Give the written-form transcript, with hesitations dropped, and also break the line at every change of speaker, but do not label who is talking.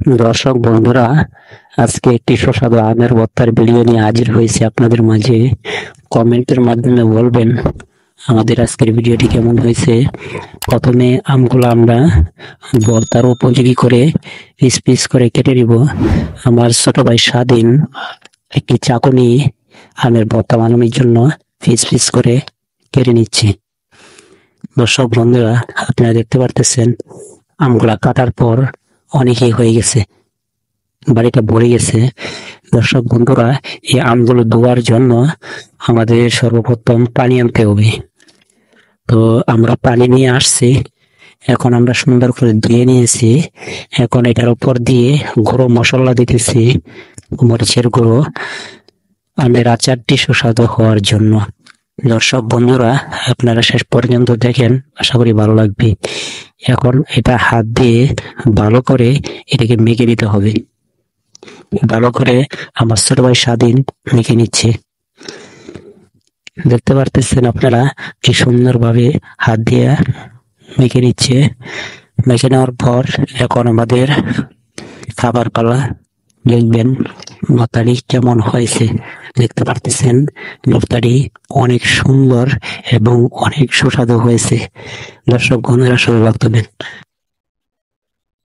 দর্শক বন্ধুরা, আজকে একটি সুস্বাদু আমের ভর্তার ভিডিও নিয়ে হাজির হয়েছে আপনাদের মাঝে। কমেন্টের মাধ্যমে বলবেন আমাদের আজকের ভিডিওটি কেমন হয়েছে। প্রথমে আমগুলো আমরা ভর্তার উপযোগী করে পিস পিস করে কেটে নিব। আমার ছোট ভাই স্বাধীন একটি চাকু নিয়ে আমের ভর্তা বানানোর জন্য পিস পিস করে কেটে নিচ্ছে। দর্শক বন্ধুরা, আপনারা দেখতে পারতেছেন আমগুলা কাটার পর অনেকই হয়ে গেছে, বাড়িটা ভরে গেছে। দর্শক বন্ধুরা, এই আমগুলো ধোয়ার জন্য আমাদের সর্বপ্রথম পানি আনতে হবে। তো আমরা পানি নিয়ে আসছি, এখন আমরা সুন্দর করে ধুয়ে নিয়েছি। এখন এটার উপর দিয়ে গুঁড়ো মশলা দিতেছি, মরিচের গুঁড়ো, আমের আচারটি সুস্বাদু হওয়ার জন্য। দর্শক বন্ধুরা, আপনারা শেষ পর্যন্ত দেখেন, আশা করি ভালো লাগবে। এখন এটা হাত দিয়ে ভালো করে এটাকে মেখে দিতে হবে। ভালো করে আমার ছোট ভাই স্বাধীন মেখে নিচ্ছে। দেখতে পারতেছেন আপনারা কি সুন্দর ভাবে হাত দিয়ে মেখে নিচ্ছে। মেখে নেওয়ার পর এখন আমাদের খাবার পালা। দেখবেন ভর্তাটি কেমন হয়েছে। দেখতে পারতেছেন ভর্তাটি অনেক সুন্দর এবং অনেক সুস্বাদু হয়েছে। দর্শক বন্ধুরা, সবাই ভালো থাকবেন।